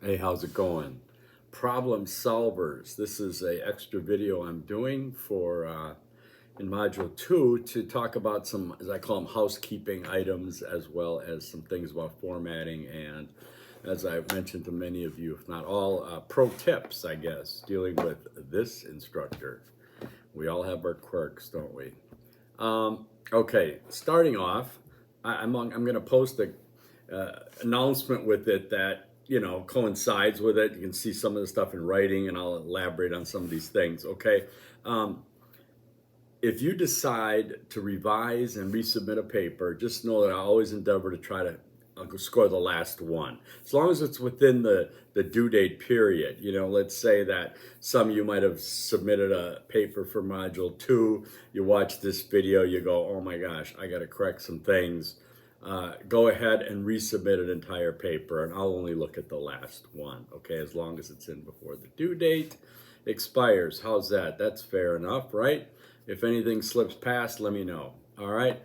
Hey, how's it going? Problem solvers. This is a extra video I'm doing for in module 2 to talk about some, as I call them, housekeeping items, as well as some things about formatting and, as I've mentioned to many of you, if not all, pro tips, I guess, dealing with this instructor. We all have our quirks, don't we? Okay, starting off, I'm going to post a announcement with it that coincides with it. You can see some of the stuff in writing, and I'll elaborate on some of these things. Okay, um, if you decide to revise and resubmit a paper, just know that I always endeavor to try to score the last one, as long as it's within the due date period. Let's say that some of you might have submitted a paper for module 2. You watch this video, you go, oh my gosh, I got to correct some things. Go ahead and resubmit an entire paper, and I'll only look at the last one, okay, as long as it's in before the due date expires. How's that? That's fair enough, right? If anything slips past, let me know. All right.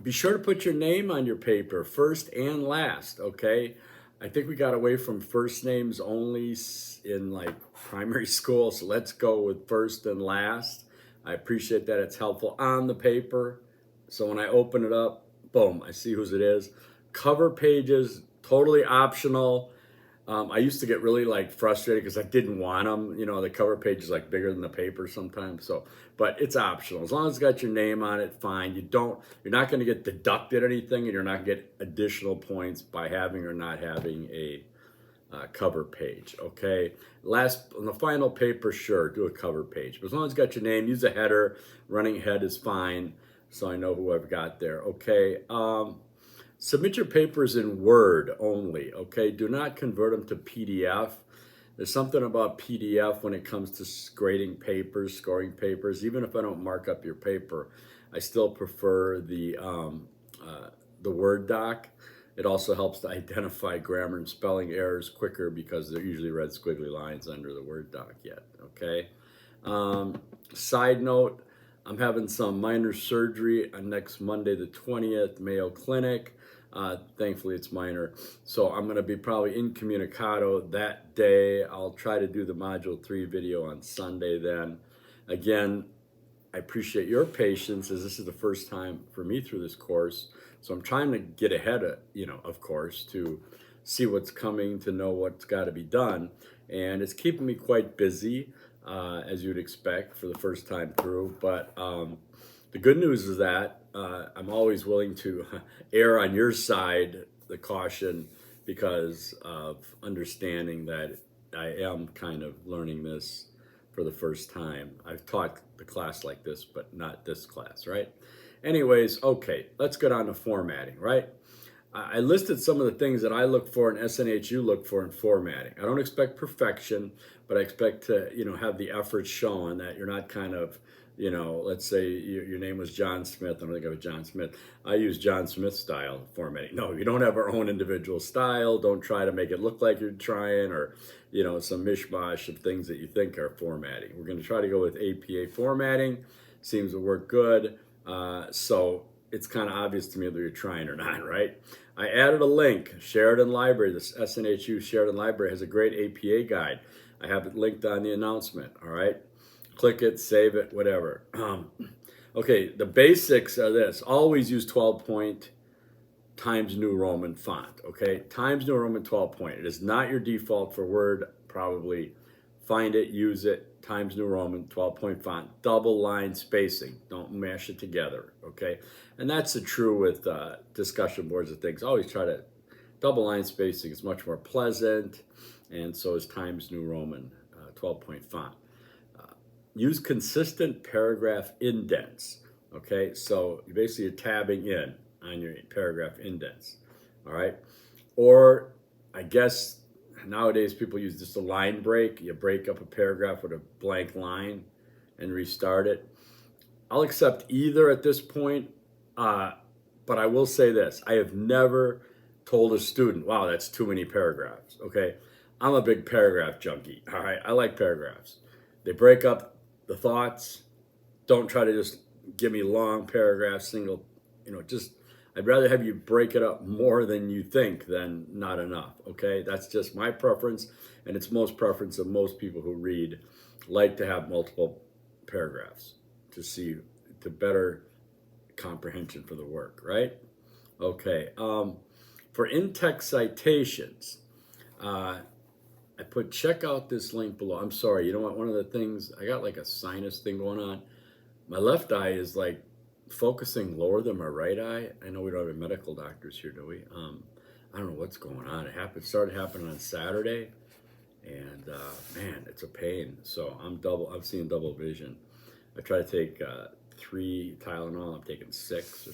Be sure to put your name on your paper, first and last, okay? I think we got away from first names only in like primary school, so let's go with first and last. I appreciate that it's helpful on the paper. So when I open it up, boom, I see whose it is. Cover pages, totally optional. I used to get really like frustrated because I didn't want them. The cover page is like bigger than the paper sometimes. So, but it's optional as long as it's got your name on it. Fine. You're not going to get deducted anything, and you're not going to get additional points by having or not having a cover page. Okay. Last on the final paper, sure, do a cover page, but as long as it's got your name, use a header. Running head is fine, so I know who I've got there. Okay. Submit your papers in Word only, okay? Do not convert them to PDF. There's something about PDF when it comes to grading papers, scoring papers. Even if I don't mark up your paper, I still prefer the Word doc. It also helps to identify grammar and spelling errors quicker because they're usually red squiggly lines under the Word doc yet, okay? Side note, I'm having some minor surgery on next Monday, the 20th, Mayo Clinic. Thankfully, it's minor. So I'm going to be probably incommunicado that day. I'll try to do the Module 3 video on Sunday then. Again, I appreciate your patience, as this is the first time for me through this course. So I'm trying to get ahead of course, to see what's coming, to know what's got to be done. And it's keeping me quite busy, as you'd expect for the first time through. But the good news is that I'm always willing to err on your side, the caution, because of understanding that I am kind of learning this for the first time. I've taught the class like this, but not this class, right? Anyways, okay, let's get on to formatting, right? I listed some of the things that I look for and SNHU look for in formatting. I don't expect perfection, but I expect to, have the effort shown that you're not kind of, let's say your name was John Smith. I don't think I was John Smith. I use John Smith style formatting. No, you don't have our own individual style. Don't try to make it look like you're trying, or, some mishmash of things that you think are formatting. We're going to try to go with APA formatting. Seems to work good. So it's kind of obvious to me whether you're trying or not, right? I added a link. Sheridan Library, this SNHU Sheridan Library has a great APA guide. I have it linked on the announcement, all right? Click it, save it, whatever. Okay, the basics are this. Always use 12 point Times New Roman font, okay? Times New Roman 12 point. It is not your default for Word, probably. Find it, use it. Times New Roman 12 point font. Double line spacing. Don't mash it together, okay? And that's the true with discussion boards and things. Always try to double line spacing is much more pleasant, and so is Times New Roman 12 point font. Use consistent paragraph indents, okay? So basically you're tabbing in on your paragraph indents, all right? Or I guess nowadays people use just a line break. You break up a paragraph with a blank line and restart it. I'll accept either at this point, but I will say this. I have never told a student, wow, that's too many paragraphs, okay? I'm a big paragraph junkie, all right? I like paragraphs. They break up the thoughts. Don't try to just give me long paragraphs, just I'd rather have you break it up more than you think than not enough, okay? That's just my preference, and it's most preference of most people who read like to have multiple paragraphs to see, to better comprehension for the work, right? Okay, for in-text citations, I put check out this link below. I'm sorry, you know what, one of the things, I got like a sinus thing going on. My left eye is like focusing lower than my right eye. I know we don't have medical doctors here, do we? I don't know what's going on. It started happening on Saturday, and man, it's a pain. So I'm seeing double vision. I try to take 3 Tylenol. I'm taking 6.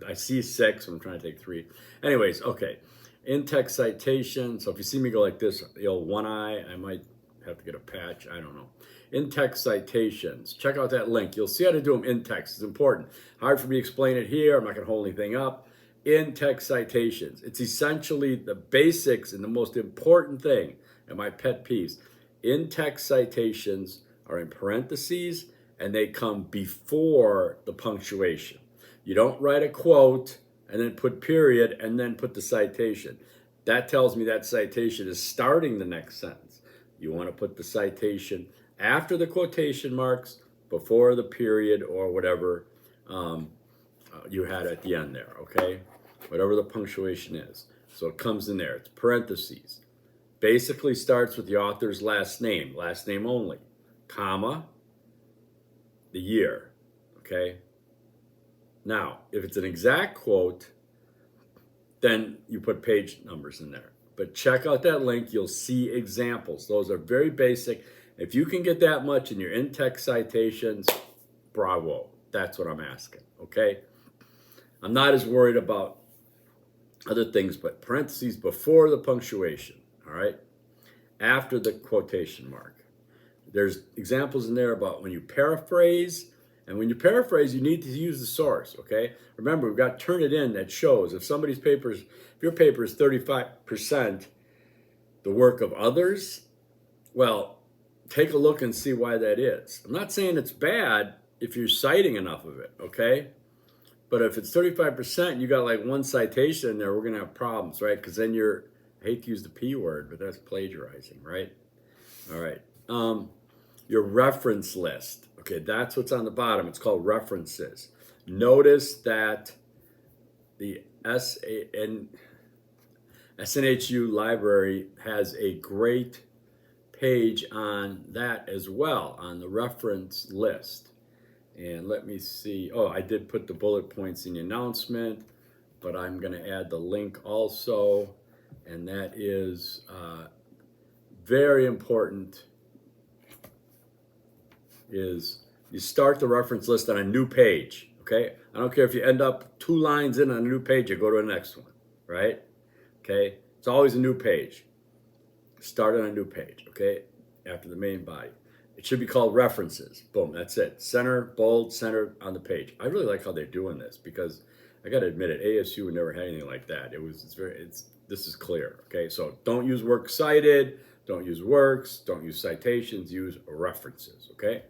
I see 6. I'm trying to take 3. Anyways, okay. In-text citation. So if you see me go like this, one eye, I might have to get a patch. I don't know. In-text citations. Check out that link. You'll see how to do them in text. It's important. Hard for me to explain it here. I'm not going to hold anything up. In-text citations. It's essentially the basics and the most important thing, and my pet peeves. In-text citations are in parentheses, and they come before the punctuation. You don't write a quote and then put period and then put the citation. That tells me that citation is starting the next sentence. You want to put the citation after the quotation marks, before the period or whatever you had at the end there, okay? Whatever the punctuation is. So it comes in there. It's parentheses. Basically starts with the author's last name only, comma, the year, okay? Now, if it's an exact quote, then you put page numbers in there. But check out that link. You'll see examples. Those are very basic. If you can get that much in your in-text citations, bravo. That's what I'm asking, okay? I'm not as worried about other things, but parentheses before the punctuation, all right? After the quotation mark. There's examples in there about when you paraphrase, and when you paraphrase, you need to use the source, okay? Remember, we've got Turnitin that shows if your paper is 35% the work of others, well, take a look and see why that is. I'm not saying it's bad if you're citing enough of it, okay? But if it's 35%, you got like one citation in there, we're gonna have problems, right? Because then I hate to use the P word, but that's plagiarizing, right? All right. Your reference list. Okay, that's what's on the bottom. It's called references. Notice that the SNHU library has a great page on that as well, on the reference list. And let me see. Oh, I did put the bullet points in the announcement, but I'm going to add the link also. And that is very important. Is you start the reference list on a new page, okay? I don't care if you end up 2 lines in on a new page, you go to the next one, right? Okay, it's always a new page. Start on a new page, okay? After the main body. It should be called references. Boom, that's it. Center, bold, center on the page. I really like how they're doing this because I got to admit it, ASU would never had anything like that. This is clear, okay? So don't use works cited, don't use works, don't use citations, use references, okay?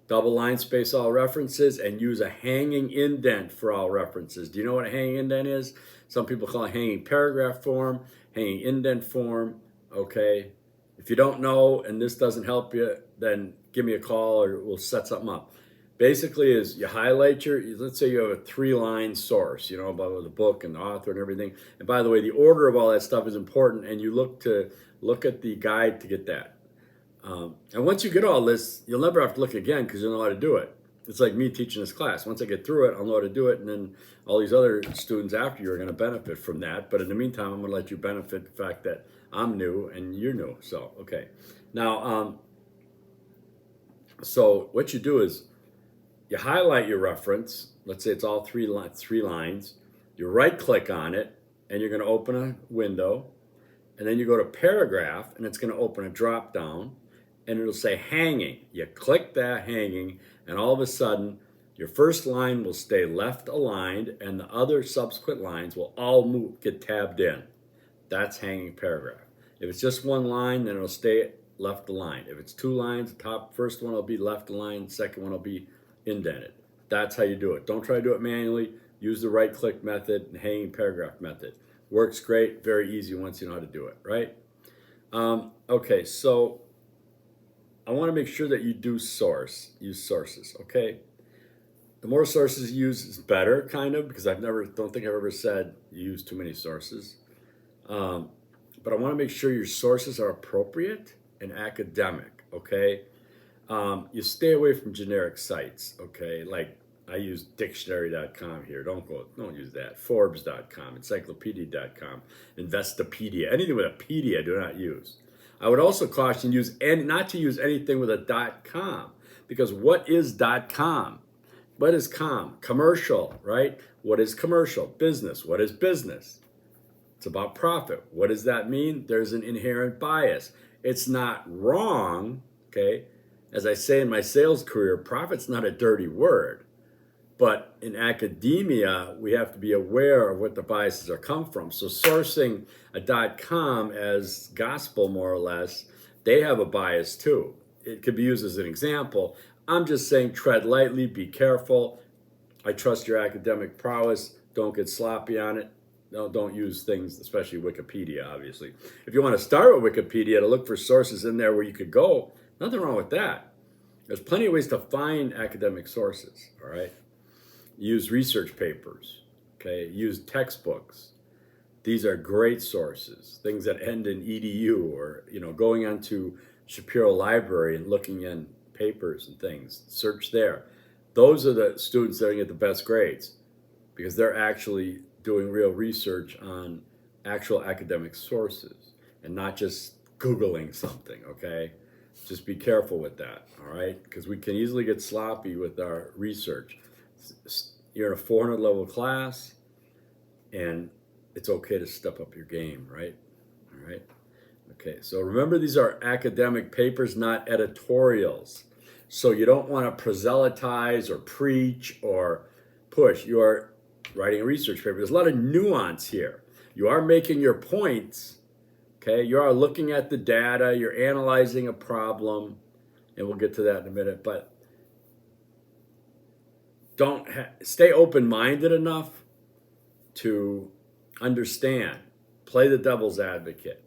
Double line space all references and use a hanging indent for all references. Do you know what a hanging indent is? Some people call it hanging paragraph form, hanging indent form, okay? If you don't know and this doesn't help you, then give me a call or we'll set something up. Basically is you highlight let's say you have a 3-line source, about the book and the author and everything. And by the way, the order of all that stuff is important and you look at the guide to get that. And once you get all this, you'll never have to look again because you'll know how to do it. It's like me teaching this class. Once I get through it, I'll know how to do it, and then all these other students after you are going to benefit from that. But in the meantime, I'm going to let you benefit the fact that I'm new and you're new. So, okay. Now, so what you do is you highlight your reference. Let's say it's all 3 lines. You right-click on it, and you're going to open a window. And then you go to paragraph, and it's going to open a drop-down. And it'll say hanging. You click that hanging, and all of a sudden, your first line will stay left aligned, and the other subsequent lines will all get tabbed in. That's hanging paragraph. If it's just 1 line, then it'll stay left aligned. If it's 2 lines, the first one will be left aligned, second one will be indented. That's how you do it. Don't try to do it manually. use the right-click method and hanging paragraph method. Works great, very easy once you know how to do it, right? Okay, so I want to make sure that you do use sources, okay? The more sources you use is better, kind of, because don't think I've ever said you use too many sources. But I want to make sure your sources are appropriate and academic, okay? You stay away from generic sites, okay? Like I use dictionary.com here. Don't use that. Forbes.com, encyclopedia.com, Investopedia. Anything with a pedia, do not use. I would also caution not to use anything with a .com, because what is .com? What is com? Commercial, right? What is commercial? Business. What is business? It's about profit. What does that mean? There's an inherent bias. It's not wrong, okay? As I say in my sales career, profit's not a dirty word. But in academia, we have to be aware of what the biases are come from. So sourcing a .com as gospel, more or less, they have a bias too. It could be used as an example. I'm just saying tread lightly, be careful. I trust your academic prowess. Don't get sloppy on it. No, don't use things, especially Wikipedia, obviously. If you want to start with Wikipedia to look for sources in there where you could go, nothing wrong with that. There's plenty of ways to find academic sources, all right? Use research papers, okay? Use textbooks. These are great sources, things that end in edu, or going onto Shapiro Library and looking in papers and things. Search there. Those are the students that are going to get the best grades because they're actually doing real research on actual academic sources and not just Googling something, okay? Just be careful with that, all right? Because we can easily get sloppy with our research. You're in a 400 level class and it's okay to step up your game, right? All right. Okay, so remember these are academic papers, not editorials. So you don't want to proselytize or preach or push. You are writing a research paper. There's a lot of nuance here. You are making your points, okay? You are looking at the data, you're analyzing a problem, and we'll get to that in a minute, but stay open-minded enough to understand. Play the devil's advocate.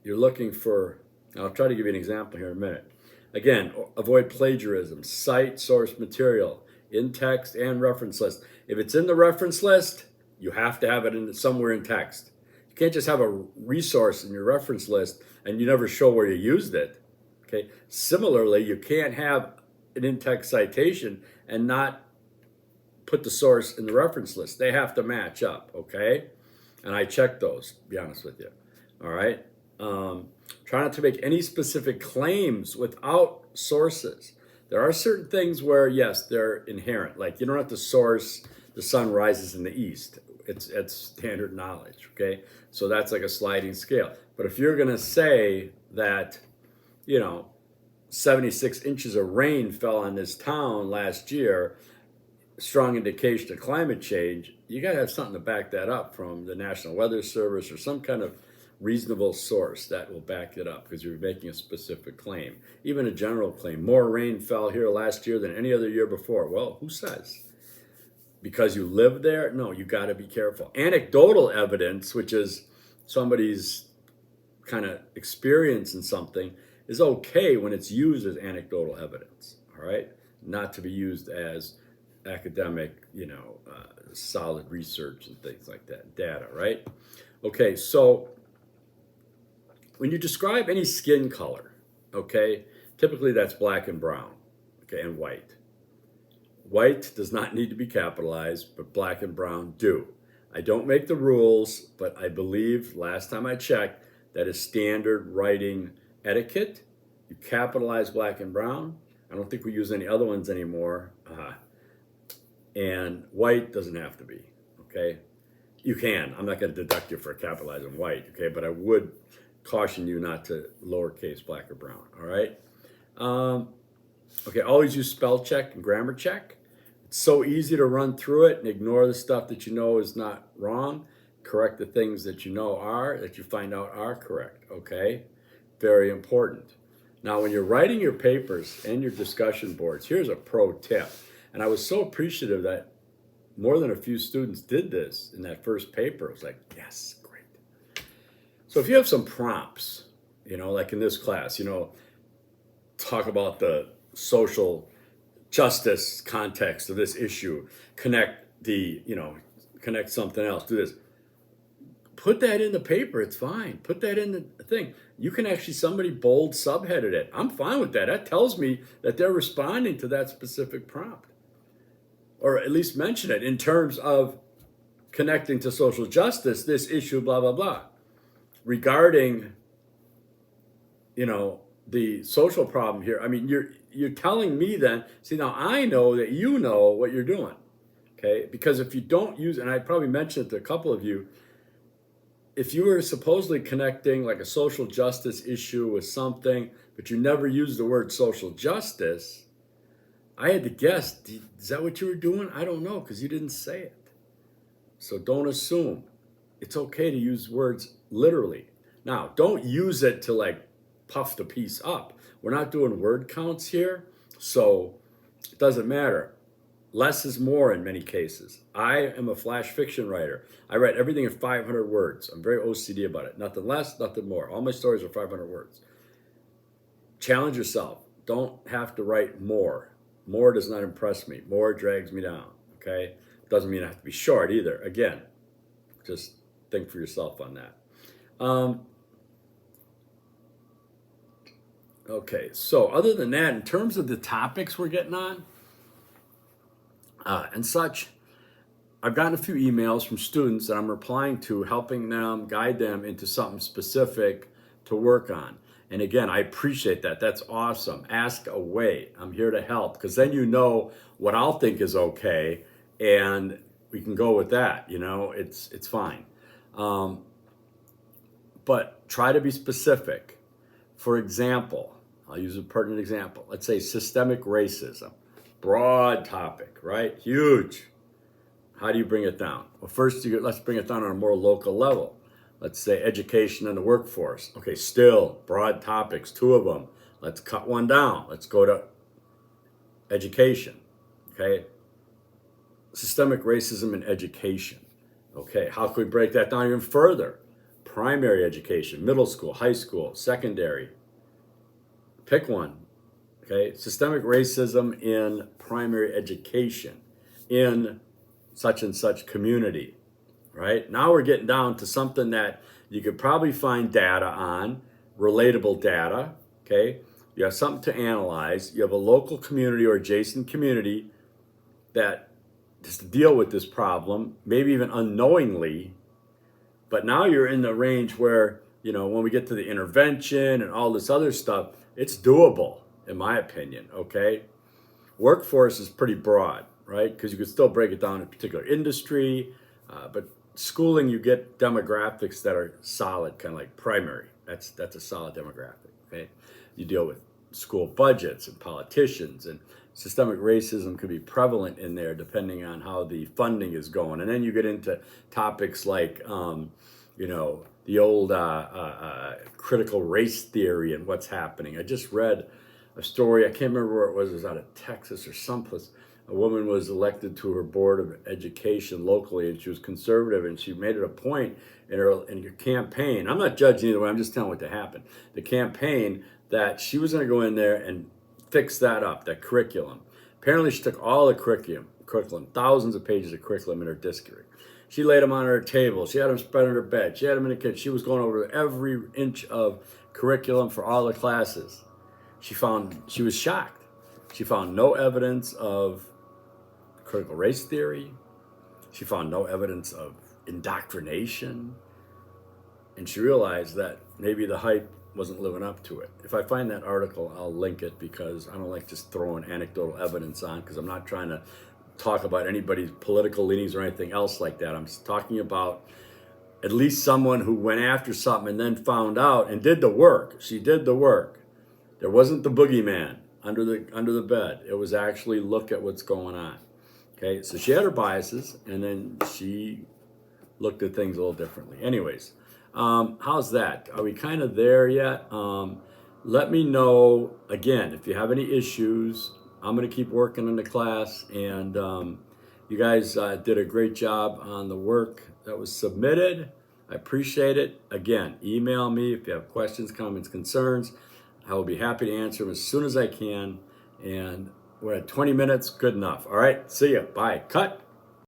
You're looking for, I'll try to give you an example here in a minute. Again, avoid plagiarism. Cite source material in text and reference list. If it's in the reference list, you have to have it somewhere in text. You can't just have a resource in your reference list and you never show where you used it. Okay. Similarly, you can't have an in-text citation and not put the source in the reference list. They have to match up, okay? And I check those, to be honest with you. All right. Try not to make any specific claims without sources. There are certain things where, yes, they're inherent. Like you don't have to source the sun rises in the east. It's standard knowledge, okay? So that's like a sliding scale. But if you're gonna say that, 76 inches of rain fell on this town last year, strong indication of climate change, you gotta have something to back that up from the National Weather Service or some kind of reasonable source that will back it up because you're making a specific claim. Even a general claim, more rain fell here last year than any other year before. Well, who says? Because you live there? No, you gotta be careful. Anecdotal evidence, which is somebody's kind of experience in something, is okay when it's used as anecdotal evidence, all right? Not to be used as academic, solid research and things like that, data, right? Okay, so when you describe any skin color, okay, typically that's black and brown, okay, and white. White does not need to be capitalized, but black and brown do. I don't make the rules, but I believe last time I checked, that is standard writing etiquette. You capitalize black and brown. I don't think we use any other ones anymore. And white doesn't have to be, okay? You can. I'm not going to deduct you for capitalizing white, okay? But I would caution you not to lowercase black or brown, all right? Okay, always use spell check and grammar check. It's so easy to run through it and ignore the stuff that you know is not wrong. Correct the things that that you find out are correct, okay? Very important. Now, when you're writing your papers and your discussion boards, here's a pro tip. And I was so appreciative that more than a few students did this in that first paper. It was like, yes, great. So if you have some prompts, like in this class, talk about the social justice context of this issue, connect something else, do this. Put that in the paper, it's fine. Put that in the thing. You can actually, somebody bold subheaded it. I'm fine with that. That tells me that they're responding to that specific prompt. Or at least mention it in terms of connecting to social justice, this issue, blah, blah, blah. Regarding, the social problem here. I mean, you're telling me then, see, now I know that you know what you're doing, okay? Because if you don't use, and I probably mentioned it to a couple of you, if you were supposedly connecting like a social justice issue with something, but you never use the word social justice, I had to guess, is that what you were doing? I don't know, because you didn't say it. So don't assume. It's okay to use words literally. Now, don't use it to like puff the piece up. We're not doing word counts here, so it doesn't matter. Less is more in many cases. I am a flash fiction writer. I write everything in 500 words. I'm very OCD about it. Nothing less, nothing more. All my stories are 500 words. Challenge yourself. Don't have to write more. More does not impress me. More drags me down, okay? Doesn't mean I have to be short either. Again, just think for yourself on that. Okay, so other than that, in terms of the topics we're getting on and such, I've gotten a few emails from students that I'm replying to, helping them, guide them into something specific to work on. And again, I appreciate that. That's awesome. Ask away. I'm here to help, because then you know what I'll think is okay, and we can go with that. It's fine. But try to be specific. For example, I'll use a pertinent example. Let's say systemic racism. Broad topic, right? Huge. How do you bring it down? Well, first, let's bring it down on a more local level. Let's say education and the workforce. Okay, still broad topics, 2 of them. Let's cut one down. Let's go to education, okay? Systemic racism in education. Okay, how can we break that down even further? Primary education, middle school, high school, secondary. Pick one, okay? Systemic racism in primary education in such and such community, right? Now we're getting down to something that you could probably find data on, relatable data, okay? You have something to analyze. You have a local community or adjacent community that has to deal with this problem, maybe even unknowingly. But now you're in the range where, when we get to the intervention and all this other stuff, it's doable, in my opinion, okay? Workforce is pretty broad, right? Because you could still break it down in a particular industry, but schooling, you get demographics that are solid, kind of like primary. That's a solid demographic, okay? You deal with school budgets and politicians, and systemic racism could be prevalent in there depending on how the funding is going. And then you get into topics like, the old critical race theory and what's happening. I just read a story, I can't remember where it was out of Texas or someplace. A woman was elected to her board of education locally, and she was conservative, and she made it a point in her campaign. I'm not judging either way, I'm just telling what happened. The campaign, that she was going to go in there and fix that up, that curriculum. Apparently she took all the curriculum, thousands of pages of curriculum in her district. She laid them on her table. She had them spread on her bed. She had them in the kitchen. She was going over every inch of curriculum for all the classes. She was shocked. She found no evidence of critical race theory. She found no evidence of indoctrination. And she realized that maybe the hype wasn't living up to it. If I find that article, I'll link it, because I don't like just throwing anecdotal evidence on, because I'm not trying to talk about anybody's political leanings or anything else like that. I'm talking about at least someone who went after something and then found out and did the work. She did the work. There wasn't the boogeyman under the bed. It was actually look at what's going on. Okay, so she had her biases, and then she looked at things a little differently. Anyways, how's that? Are we kind of there yet? Let me know, again, if you have any issues. I'm going to keep working in the class, and you guys did a great job on the work that was submitted. I appreciate it. Again, email me if you have questions, comments, concerns. I will be happy to answer them as soon as I can. And we're at 20 minutes, good enough. All right, see ya. Bye. Cut.